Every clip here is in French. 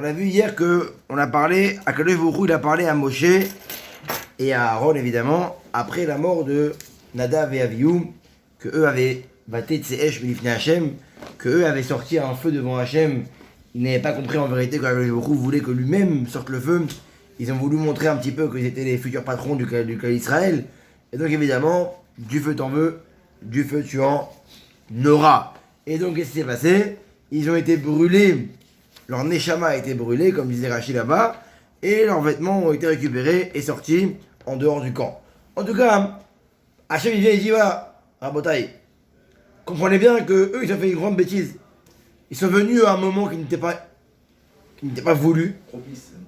On a vu hier que on a parlé, Akadosh Baruch Hu, il a parlé à Moshe et à Aaron évidemment, après la mort de Nadav et Avihu, que eux avaient batté Tseesh Milifne Hachem, que eux avaient sorti un feu devant Hachem. Ils n'avaient pas compris en vérité qu'Akadosh Baruch Hu voulait que lui-même sorte le feu. Ils ont voulu montrer un petit peu qu'ils étaient les futurs patrons du clan d'Israël. Et donc évidemment, du feu t'en veux, du feu tu en auras. Et donc qu'est-ce qui s'est passé? Ils ont été brûlés, leur neshama a été brûlé, comme disait Rachid là-bas, et leurs vêtements ont été récupérés et sortis en dehors du camp. En tout cas, Hachem il vient et dit voilà, Rabotai, comprenez bien que eux ils ont fait une grande bêtise. Ils sont venus à un moment qui n'était pas voulu,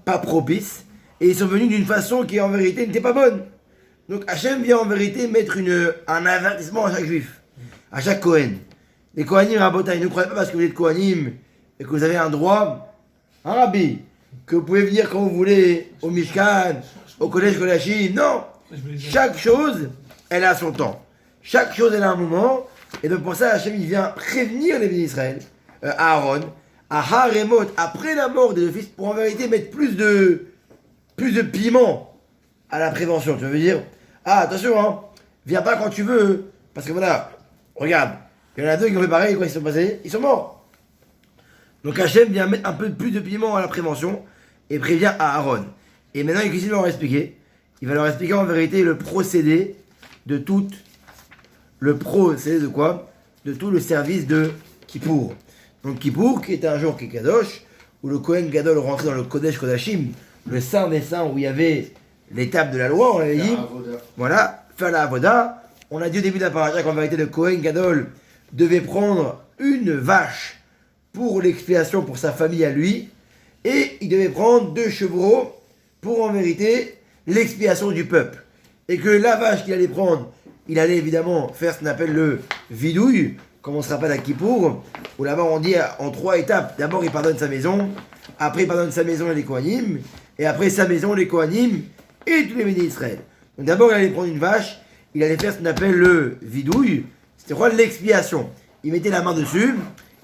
pas propice, et ils sont venus d'une façon qui en vérité n'était pas bonne. Donc Hachem vient en vérité mettre un avertissement à chaque juif, à chaque Kohen. Les Kohanim, Rabotai, ne croyez pas parce que vous êtes Kohanim et que vous avez un droit, un rabbi, que vous pouvez venir quand vous voulez au Mishkan, au collège Kodashim. Non, chaque chose, elle a son temps. Chaque chose, elle a un moment. Et donc pour ça, Hachem, il vient prévenir les bénis d'Israël, Aaron, à Haremot, après la mort des deux fils, pour en vérité mettre plus de piment à la prévention. Tu veux dire, attention, hein, viens pas quand tu veux, parce que voilà, regarde, il y en a deux qui ont fait pareil, quoi, ils sont passés, ils sont morts. Donc Hachem vient mettre un peu plus de piment à la prévention et prévient à Aaron. Et maintenant, il va leur expliquer. Il va leur expliquer en vérité le procédé de tout. Le procédé de quoi? De tout le service de Kippour. Donc Kippour, qui est un jour qui est Kadosh, où le Kohen Gadol rentrait dans le Kodesh Kodashim, le saint des saints où il y avait l'étape de la loi, on l'avait dit. Voilà, faire la avoda. On a dit au début de la paracha qu'en vérité, le Kohen Gadol devait prendre une vache pour l'expiation pour sa famille à lui, et il devait prendre 2 chevreaux pour en vérité l'expiation du peuple. Et que la vache qu'il allait prendre, il allait évidemment faire ce qu'on appelle le vidouille, comme on se rappelle à Kippour, où là-bas on dit en 3 étapes. D'abord il pardonne sa maison, après il pardonne sa maison et les Kohanim, et après sa maison, les Kohanim et tous les bénis d'Israël. Donc d'abord il allait prendre une vache, il allait faire ce qu'on appelle le vidouille, c'était quoi? L'expiation. Il mettait la main dessus,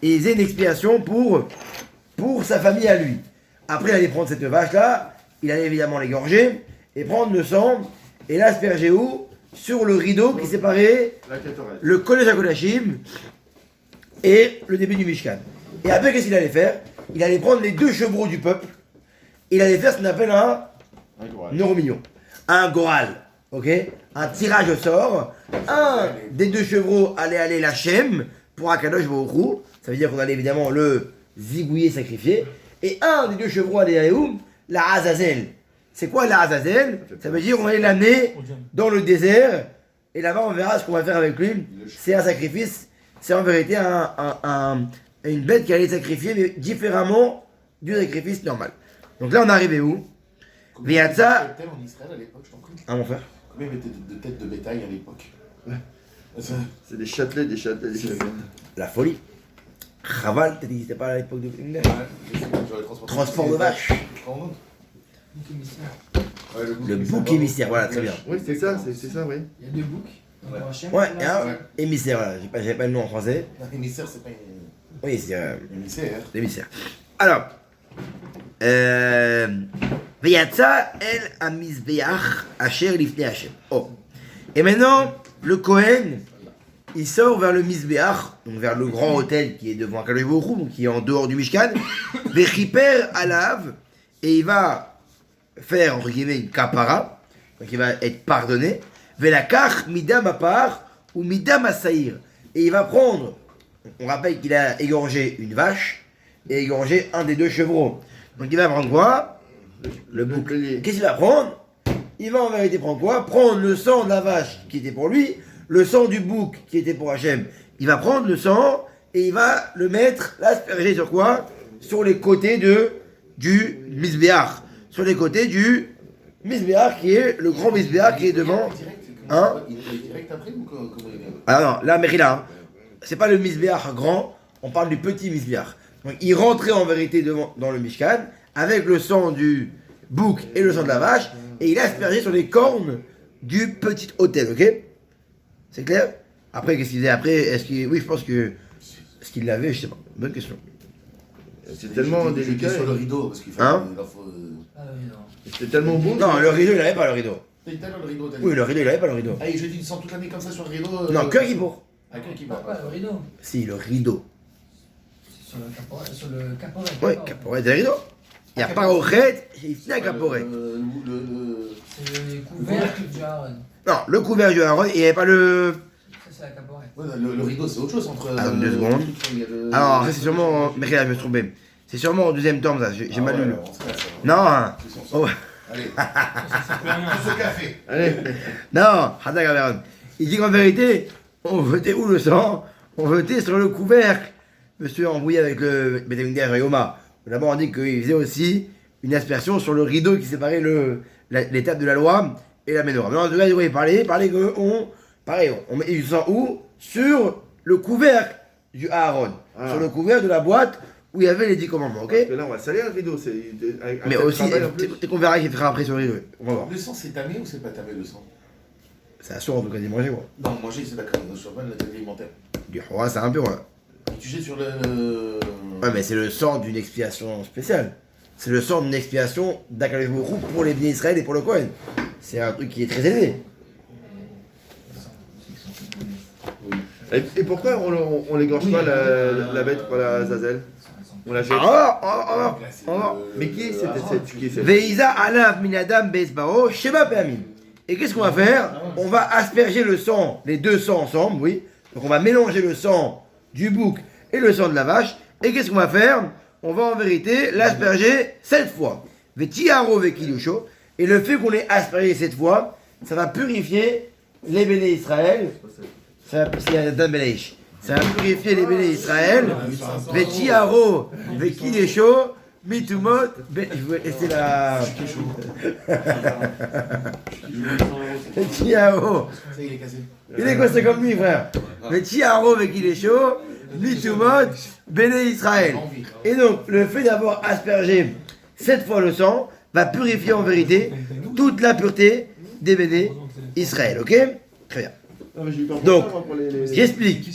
et il faisait une expiation pour sa famille à lui. Après, il allait prendre cette vache-là, il allait évidemment l'égorger, et prendre le sang, et l'asperger où? Sur le rideau qui séparait le collège à Kodashim et le début du Mishkan. Et après, qu'est-ce qu'il allait faire? Il allait prendre les 2 chevreaux du peuple, il allait faire ce qu'on appelle un neuromillon, un goral, ok? Un tirage au sort. Un des 2 chevreaux allait aller l'Hachem pour Akadosh Baruch Hu. Ça veut dire qu'on allait évidemment le zigouiller, sacrifier. Et un des 2 chevreaux allait aller où? La Azazel. C'est quoi la Azazel? Ça veut dire qu'on allait l'amener dans le désert. Et là-bas, on verra ce qu'on va faire avec lui. C'est un sacrifice. C'est en vérité une bête qui allait être sacrifiée, mais différemment du sacrifice normal. Donc là, on est arrivé où? Viatza. En Israël à l'époque, je t'en prie. Ah, mon frère. Combien il y avait de têtes de bétail à l'époque? C'est des châtelets. La folie. Chaval, t'as dit que c'était pas à l'époque de transport de vache. Le bouc émissaire, voilà, très bien. Oui, c'est ça, oui. Il y a 2 boucs. Ouais, et un émissaire, voilà, j'avais pas le nom en français. Émissaire, c'est pas une... Oui, c'est Émissaire. l'émissaire. Alors, Veyatza el amizbeach asher lifnei Hashem. Oh. Et maintenant, le Kohen, il sort vers le Mizbeach, donc vers le grand hôtel qui est devant Akadosh Baruch Hu, donc qui est en dehors du Mishkan, Vechiper alav, et il va faire, entre guillemets, une kapara, donc il va être pardonné, Velakach midam apar ou midam asaïr, et il va prendre, on rappelle qu'il a égorgé une vache, et égorgé un des 2 chevreaux. Donc il va prendre quoi? Le bouclier. Qu'est-ce qu'il va prendre? Il va en vérité prendre quoi? Prendre le sang de la vache qui était pour lui, le sang du bouc qui était pour Hachem. Il va prendre le sang et il va le mettre, l'asperger sur quoi? Sur les côtés du Mizbeach. Sur les côtés du Mizbeach qui est le grand Mizbeach qui est devant. Hein? Il est direct après ou comment il est? Ah non, là, Mérila, hein. C'est pas le Mizbeach grand, on parle du petit Mizbeach. Donc il rentrait en vérité dans le Mishkan avec le sang du bouc et le sang de la vache et il aspergeait sur les cornes du petit autel, ok? C'est clair? Après, qu'est-ce qu'il faisait après? Oui, je pense que... Est-ce qu'il l'avait? Je sais pas. Bonne question. C'est tellement J'étais délicat. sur le rideau parce qu'il faut. Hein Ah oui, non. C'était tellement beau. Non, le rideau, il avait pas le rideau. T'as dit tout à l'heure le rideau, t'as dit. Oui, le rideau, il avait pas le rideau. Ah, et je dis, sens toute l'année comme ça sur le rideau. Non, que Kippour. À quel qui Pas va le rideau. Si, le rideau. C'est sur le caporet. Sur le caporet. Oui, caporet, c'est le rideau. Il n'y a pas au red, il y a caporet. C'est le couvercle du Aaron. Non, le couvercle du Aaron, il n'y avait pas le. Ça, c'est la caporet. Ouais, le rideau, c'est autre chose entre. Attends 2 secondes. Alors, ça, c'est sûrement. Mais là, je me suis trompé. C'est sûrement au deuxième tome, ça. J'ai mal lu. Non, hein. Oh. Allez, Tout ce café. Allez. Non, Hadak Averon. Il dit qu'en vérité, on vetait où le sang? On vetait sur le couvercle. Monsieur embrouillé avec le Bédémingder et Yoma. D'abord, on dit qu'il faisait aussi une aspersion sur le rideau qui séparait l'étape de la loi et la menorah. Mais en tout cas, il parlait que on met du sang où? Sur le couvercle du Aaron. Ah. Sur le couvercle de la boîte où il y avait les 10 commandements, ok? Parce que là, on va salir le rideau. Mais aussi, t'es qu'on verra qu'il fera après sur le rideau. On va voir. Le sang, c'est tamé ou c'est pas tamé le sang? C'est à sourd en tout cas d'y manger, quoi. Non, manger, c'est d'accord. Je suis pas le alimentaire. Du roi, c'est un peu, ouais. Tu jettes sur le. Ouais, mais c'est le sang d'une expiation spéciale. C'est le sang d'une expiation d'Akadosh Baruch Hu pour les bénis Israël et pour le Kohen. C'est un truc qui est très élevé. Et pourquoi on l'égorge pas la bête pour la Zazel? On la jette. Mais qui c'est Veiza alav minadam bezbao sheba pe'amim. Et qu'est-ce qu'on va faire? On va asperger le sang, les deux sangs ensemble, oui. Donc on va mélanger le sang du bouc et le sang de la vache. Et qu'est-ce qu'on va faire? On va en vérité l'asperger 7 fois. Vetiaro vekidusho. Et le fait qu'on ait aspergé 7 fois, ça va purifier les béné Israël. Ça va purifier les béné Israël. Vetiaro vekidusho. Mitumot. Je vais laisser la. Vetiaro. Ça, il est cassé. Il est costaud comme lui, frère. Vetiaro avec il est chaud. Mitumot. Béné Israël. Et donc, le fait d'avoir aspergé 7 fois le sang va purifier en vérité toute la pureté des béné Israël. Ok? Très bien. Donc, j'explique.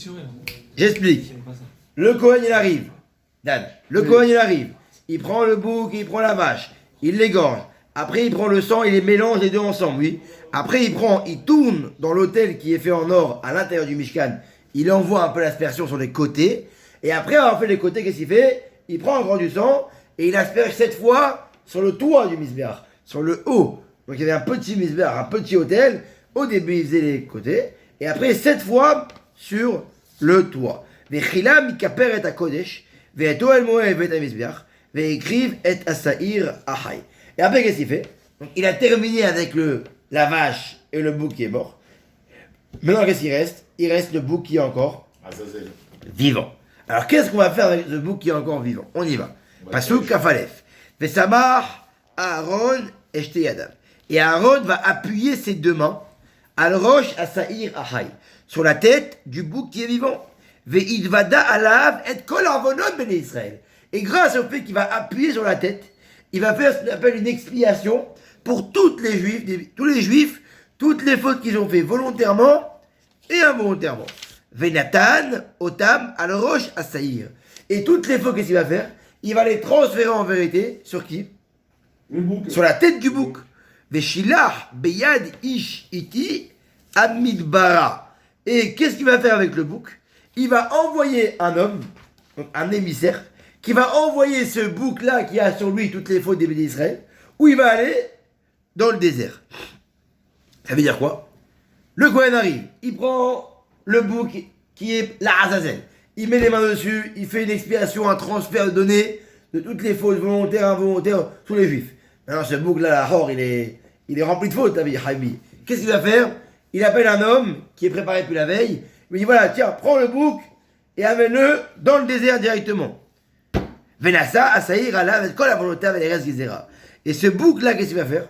J'explique. Le Kohen il arrive. Dan. Le Kohen il arrive. Il prend le bouc, il prend la vache. Il l'égorge. Après, il prend le sang, il les mélange les deux ensemble, oui. Après, il tourne dans l'autel qui est fait en or à l'intérieur du Mishkan. Il envoie un peu l'aspersion sur les côtés. Et après avoir fait les côtés, qu'est-ce qu'il fait? Il prend encore du sang et il asperge 7 fois sur le toit du Misbéach, sur le haut. Donc il y avait un petit Misbéach, un petit autel. Au début, il faisait les côtés. Et après, 7 fois sur le toit. Vechila mikaper et akodesh. Ve'eto el moed et Misbéach. Ve'ekriv et asaïr ahai. Et après, qu'est-ce qu'il fait? Donc, il a terminé avec la vache et le bouc qui est mort. Maintenant, qu'est-ce qu'il reste? Il reste le bouc qui est encore Azazel. vivant. Alors, qu'est-ce qu'on va faire avec le bouc qui est encore vivant? On y va. Pasuk kafalef. Vesamar Aaron et Shteyadav. Et Aaron va appuyer ses 2 mains al rosh asaïr ahai, sur la tête du bouc qui est vivant. Ve'idvada alav et kol avonot ben Israël. Et grâce au fait qu'il va appuyer sur la tête, il va faire ce qu'on appelle une expiation pour tous les juifs, toutes les fautes qu'ils ont fait volontairement et involontairement. Venatan, Otam, al rosh asaïr. Et toutes les fautes, qu'est-ce qu'il va faire? Il va les transférer en vérité sur qui? Le bouc. Sur la tête du bouc. Veshilah, beyad, ish, iti, amidbara. Et qu'est-ce qu'il va faire avec le bouc? Il va envoyer un homme, donc un émissaire, qui va envoyer ce bouc-là qui a sur lui toutes les fautes des bénis d'Israël, où il va aller dans le désert. Ça veut dire quoi? Le Kohen arrive, il prend le bouc qui est la Azazel, il met les mains dessus, il fait une expiation, un transfert de données de toutes les fautes volontaires, involontaires, tous les juifs. Maintenant ce bouc-là, la Hor, il est rempli de fautes, Haïmi. Qu'est-ce qu'il va faire? Il appelle un homme qui est préparé depuis la veille, il lui dit voilà, tiens, prends le bouc et amène-le dans le désert directement. Venassa, Asaïr, Allah, avec la volonté avec les restes Gizera. Et ce bouc-là, qu'est-ce qu'il va faire?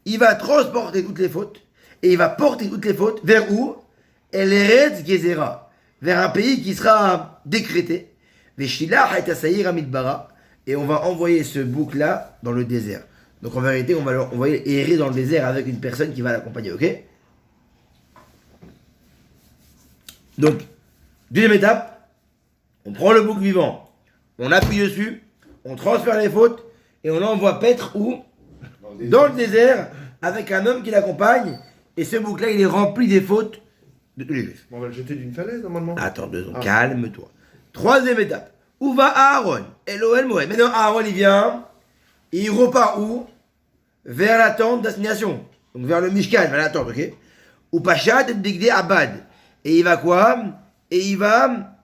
Il va transporter toutes les fautes, et il va porter toutes les fautes vers où? Eretz Gezera, vers un pays qui sera décrété. Veshilach et Asaïr Amidbara, et on va envoyer ce bouc-là dans le désert. Donc en vérité, on va l'envoyer errer dans le désert avec une personne qui va l'accompagner, ok? Donc, deuxième étape, on prend le bouc vivant. On appuie dessus, on transfère les fautes et on l'envoie paître où? Dans le désert, avec un homme qui l'accompagne. Et ce bouc-là, il est rempli des fautes de tous les juifs. On va le jeter d'une falaise normalement. Attends 2 secondes, Ah. calme-toi. Troisième étape. Où va Aaron? Elohel Moed. Maintenant, Aaron, il vient. Il repart où? Vers la tente d'assignation. Donc vers le Mishkan, vers la tente, ok? Ou Pachat et Bigdé Abad. Et il va quoi? Et il va.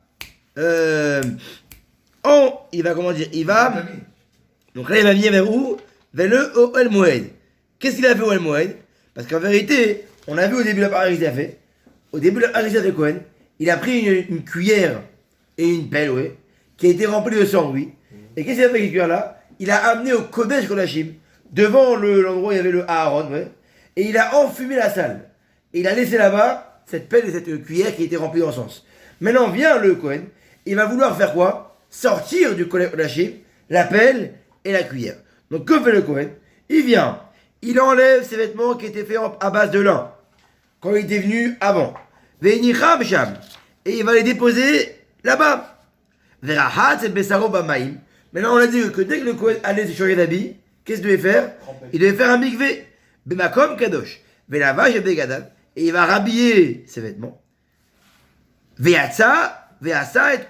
Il va comment dire? Il va. Donc là, il va venir vers où? Vers le Ohel Moed. Qu'est-ce qu'il a fait au Ohel Moed? Parce qu'en vérité, on a vu au début de la parole qu'il a fait. Au début de la parole de Cohen, il a pris une cuillère et une pelle, ouais, qui a été remplie de sang, oui. Et qu'est-ce qu'il a fait avec cette cuillère-là? Il a amené au Kodesh Kodashim, devant l'endroit où il y avait le Aaron, ouais, et il a enfumé la salle. Et il a laissé là-bas cette pelle et cette cuillère qui était remplie d'encens. Maintenant vient le Cohen, il va vouloir faire quoi? Sortir du Kodesh Kodashim la pelle et la cuillère. Donc que fait le Cohen? Il vient, il enlève ses vêtements qui étaient faits à base de lin, quand il était venu avant. Veinicham sham. Et il va les déposer là-bas. Verahat et besaro bamaim. Maintenant, on a dit que dès que le Kohen allait se changer d'habit, qu'est-ce qu'il devait faire? Il devait faire un mikvé. Bemakom kadosh. Velavash et begadav. Et il va rhabiller ses vêtements. Veatsa et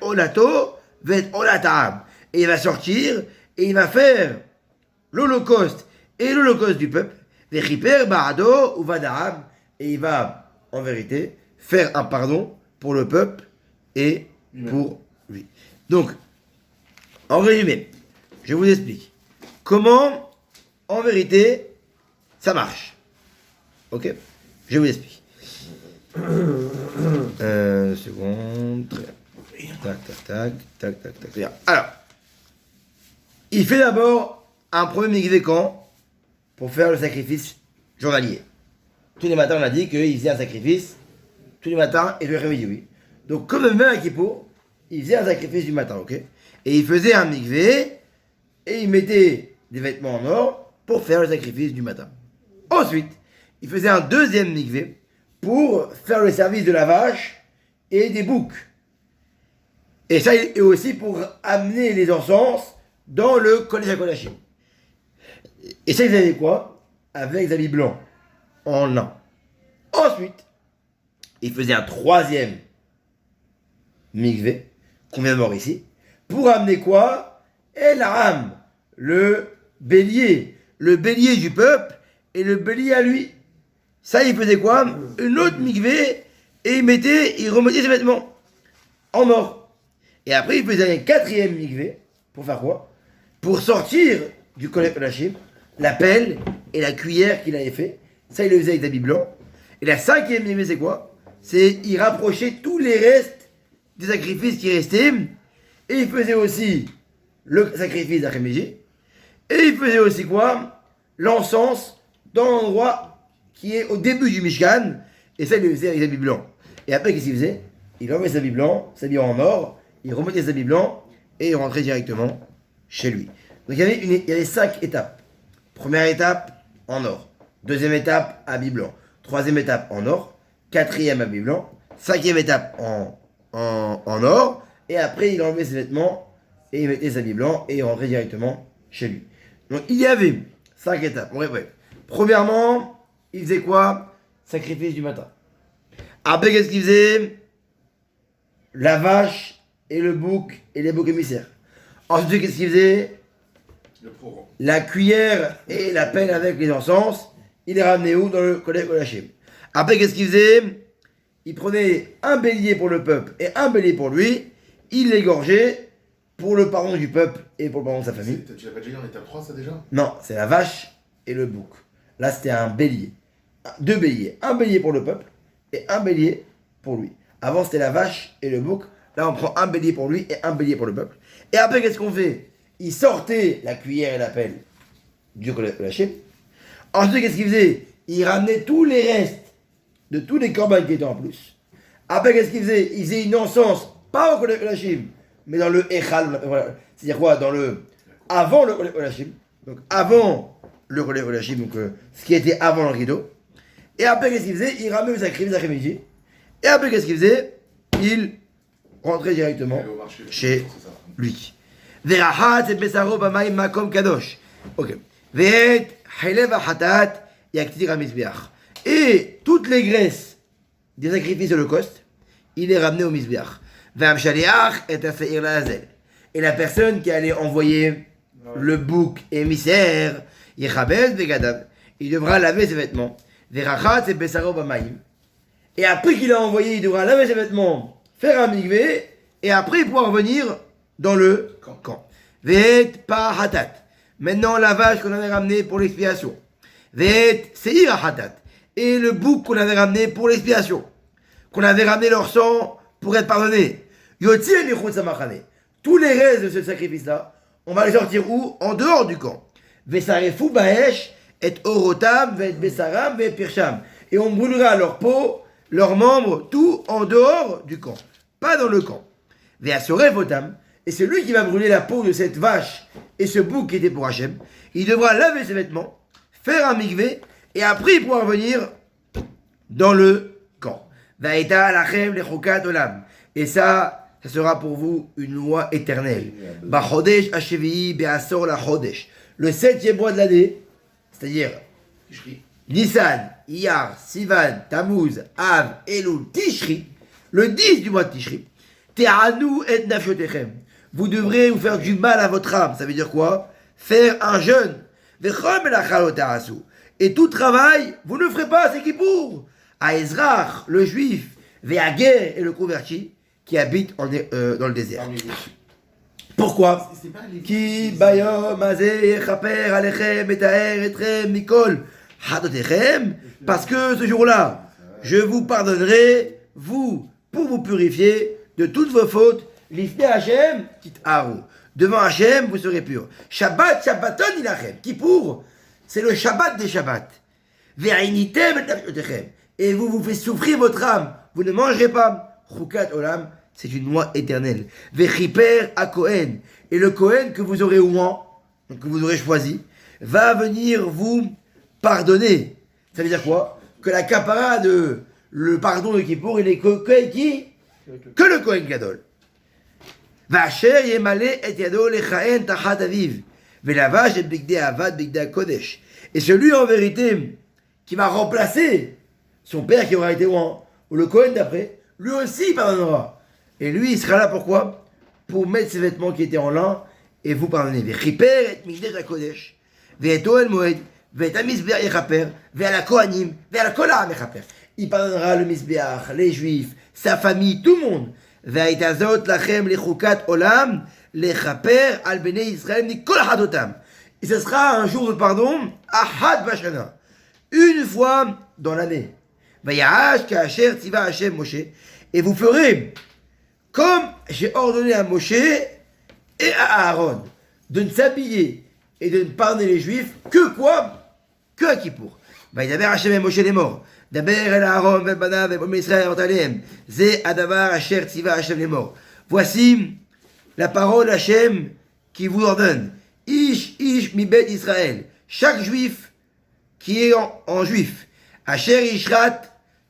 olato, vet olataam. Et il va sortir et il va faire l'holocauste et l'holocauste du peuple. Vechiper barado ou vadaam. Et il va, en vérité, faire un pardon pour le peuple et pour lui. Donc, en résumé, je vous explique comment, en vérité, ça marche. Ok? Je vous explique. Seconde. Tac. Alors, il fait d'abord un premier mikvé camp pour faire le sacrifice journalier. Tous les matins, on a dit qu'il faisait un sacrifice tous les matins et le réveillait, oui. Donc, comme le même à Kippour, il faisait un sacrifice du matin, ok? Et il faisait un mikvé et il mettait des vêtements en or pour faire le sacrifice du matin. Ensuite, il faisait un deuxième mikvé pour faire le service de la vache et des boucs. Et ça, et aussi pour amener les encens dans le Kodesh HaKodashim. Et ça, ils avaient quoi? Avec des habits blancs, en lin. Ensuite, il faisait un troisième mikvé, qu'on vient de voir ici, pour amener quoi? El Ram, le bélier du peuple et le bélier à lui. Ça, il faisait quoi? Une autre mikvé et il remettait ses vêtements en or. Et après, il faisait un quatrième mikvé pour faire quoi? Pour sortir du Kodesh HaKodashim la pelle et la cuillère qu'il avait fait. Ça, il le faisait avec des habits blancs. Et la cinquième mikvé, c'est quoi? C'est il rapprochait tous les restes des sacrifices qui restaient. Et il faisait aussi le sacrifice d'Acheméji. Et il faisait aussi quoi? L'encens dans l'endroit qui est au début du Mishkan. Et ça, il le faisait avec des habits blancs. Et après, qu'est-ce qu'il faisait? Il remettait ses habits blancs, ses habits en or. Il remettait ses habits blancs et il rentrait directement chez lui. Donc il y avait 5 étapes. Première étape, en or. Deuxième étape, habit blanc. Troisième étape, en or. Quatrième, habit blanc. Cinquième étape, en or. Et après, il enlevait ses vêtements et il mettait ses habits blancs et il rentrait directement chez lui. Donc il y avait 5 étapes. Ouais. Premièrement, il faisait quoi? Sacrifice du matin. Après, qu'est-ce qu'il faisait? La vache et le bouc et les boucs émissaires. Ensuite, qu'est-ce qu'il faisait? La cuillère et la pelle avec les encens, il les ramenait où? Dans le Kodesh HaKodashim. Après, qu'est-ce qu'il faisait? Il prenait un bélier pour le peuple et un bélier pour lui, il l'égorgeait pour le pardon du peuple et pour le pardon de sa famille. Tu l'as pas déjà dit en étape 3, ça déjà? Non, c'est la vache et le bouc. Là, c'était un bélier. 2 béliers. Un bélier pour le peuple et un bélier pour lui. Avant, c'était la vache et le bouc. Là, on prend un bélier pour lui et un bélier pour le peuple. Et après, qu'est-ce qu'on fait? Il sortait la cuillère et la pelle du Kodesh HaKodashim. Ensuite, qu'est-ce qu'il faisait? Il ramenait tous les restes de tous les corbanes qui étaient en plus. Après, qu'est-ce qu'il faisait? Il faisait une encens, pas au Kodesh HaKodashim, mais dans le Echal. Voilà. C'est-à-dire quoi? Avant le Kodesh HaKodashim. Donc, avant le Kodesh HaKodashim, donc ce qui était avant le rideau. Et après, qu'est-ce qu'il faisait? Il ramenait le sacrifice d'après-midi. Et après, qu'est-ce qu'il faisait? Il rentrait directement chez lui. Verachat et besaro b'mayim makom kadosh. Ok. Ve'et halev hatat yaktir hamizbeach. Et toutes les graisses des sacrifices holocaustes, il est ramené au misbeach. Ve'amshaliach et aseir la'azel. Et la personne qui allait envoyer le bouc émissaire, yechabed vegadav, il devra laver ses vêtements. Verachat et besaro b'mayim. Et après qu'il a envoyé, il devra laver ses vêtements, faire un mikvé, et après il pourra revenir dans le camp. Ve'et pa hatat. Maintenant, la vache qu'on avait ramenée pour l'expiation. Ve'et seir hatat. Et le bouc qu'on avait ramené pour l'expiation. Qu'on avait ramené leur sang pour être pardonné. Yotzir lichutz hamachane. Tous les restes de ce sacrifice-là, on va les sortir où? En dehors du camp. Ve'sarefu ba'esh et orotam ve'et besaram ve'et pirsham. Et on brûlera leur peau, leurs membres, tout en dehors du camp. Pas dans le camp. Ve'asoref otam. Et c'est lui qui va brûler la peau de cette vache et ce bouc qui était pour Hachem. Il devra laver ses vêtements, faire un mikvé, et après il pourra revenir dans le camp. Vaïta lachem lechokat olam. Et ça sera pour vous une loi éternelle. Bachodesh hashevi'i be'asor la chodesh. Le 7e mois de l'année, c'est-à-dire Nissan, Iyar, Sivan, Tammuz, Av, Elul, Tishri, le 10 du mois de Tishri, Te'anu et nafshotechem. Vous devrez vous faire du mal à votre âme. Ça veut dire quoi? Faire un jeûne. Et tout travail, vous ne ferez pas, c'est Kippour. À Ezrach, le juif, Ve'ager et le converti, qui habite dans le désert. Pourquoi? Ki bayom azeh yechaper alechem etaher etrem mikol hadotechem. Parce que ce jour-là, je vous pardonnerai, vous, pour vous purifier de toutes vos fautes. L'ifne Hachem, kit'aru. Devant Hachem, vous serez purs. Shabbat, Shabbaton ilachem. Kippour, c'est le Shabbat des Shabbats. Ve'ainitem et nafshotechem. Et vous faites souffrir votre âme. Vous ne mangerez pas. Chukat olam, c'est une loi éternelle. Ve'chiper a Kohen. Et le Kohen que vous aurez oint, que vous aurez choisi, va venir vous pardonner. Ça veut dire quoi? Que la kapara de le pardon de Kippour, il est qui? Que le Kohen Gadol. Vacher yemale et yado lechaen tachat aviv. Velavash et bigdei avad bigdei kodesh. Et celui en vérité qui va remplacer son père qui aura été oint, ou le Kohen d'après, lui aussi pardonnera. Et lui, il sera là pourquoi? Pour mettre ses vêtements qui étaient en lin et vous pardonner. Vechiper et migdei kodesh. Ve'eto el moed. Ve'et misbeach yechaper. Ve'al kohanim. Ve'al kol ha'am yechaper. Il pardonnera le misbeach, les juifs, sa famille, tout le monde. Ve'itazot lachem lechukat olam lechaper al bnei Israël mikol hadotam. Et ce sera un jour de pardon, ahad bashana, une fois dans l'année. Vayahash ka'asher tiva Hashem Moshe. Et vous ferez comme j'ai ordonné à Moshe et à Aaron de ne s'habiller et de ne pardonner les juifs que quoi? Que à Kippour. Vayidaber Hashem et Moshe les morts. Daber el Aaron vel banav vel Israël avortalem. Ze adavar asher tiva Hashem les morts. Voici la parole Hashem qui vous ordonne. Ish mi bet Israël. Chaque juif qui est en juif. Asher ishrat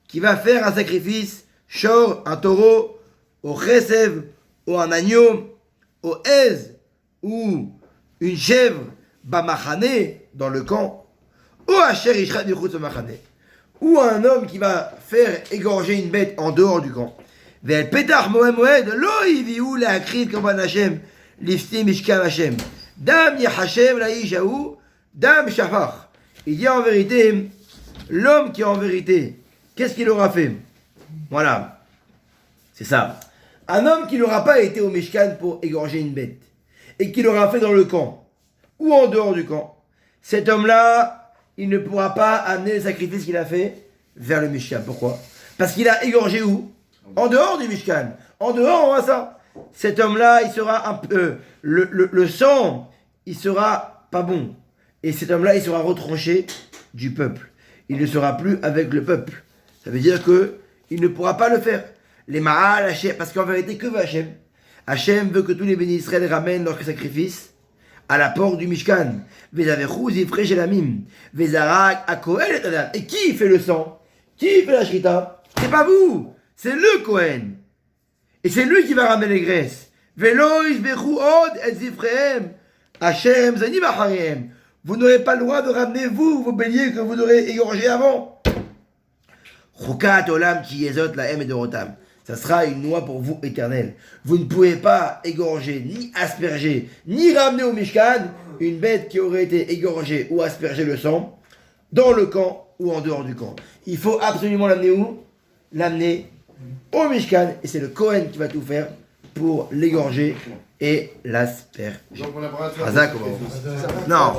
qui va faire un sacrifice. Shor, un taureau. Au chesev, ou un agneau. Au ez, ou une chèvre. Bamachane, dans le camp. Ou asher ishrat bichutz bamachane. Ou un homme qui va faire égorger une bête en dehors du camp. Vel petach moed moed lo yiviu leakrid korban Hashem lifti mishkan Hashem. Dam yachashem laïjaou dam shafach. Il dit en vérité, l'homme qui en vérité, qu'est-ce qu'il aura fait? Voilà, c'est ça. Un homme qui n'aura pas été au Mishkan pour égorger une bête et qui l'aura fait dans le camp ou en dehors du camp, cet homme-là, il ne pourra pas amener le sacrifice qu'il a fait vers le Mishkan. Pourquoi? Parce qu'il a égorgé où? En dehors du Mishkan. En dehors, on voit ça. Cet homme-là, il sera un peu... le sang, il sera pas bon. Et cet homme-là, il sera retranché du peuple. Il ne sera plus avec le peuple. Ça veut dire que il ne pourra pas le faire. Les Ma'al, Hachem, parce qu'en vérité, que veut Hachem? Hachem veut que tous les bénis Israël ramènent leur sacrifice à la porte du Mishkan. Et qui fait le sang? Qui fait la shrita? C'est pas vous, c'est le Kohen. Et c'est lui qui va ramener les graisses. Velo ishbechu od et zifrehem. Hashem zanim acharem. Vous n'aurez pas le droit de ramener vous, vos béliers que vous aurez égorgés avant. Chokat olam ki yezot lahem et dorotam. Ça sera une loi pour vous éternelle. Vous ne pouvez pas égorger, ni asperger, ni ramener au Mishkan une bête qui aurait été égorgée ou asperger le sang dans le camp ou en dehors du camp. Il faut absolument l'amener où? L'amener au Mishkan. Et c'est le Kohen qui va tout faire pour l'égorger et l'asperger. Donc on a pas Hazak, non.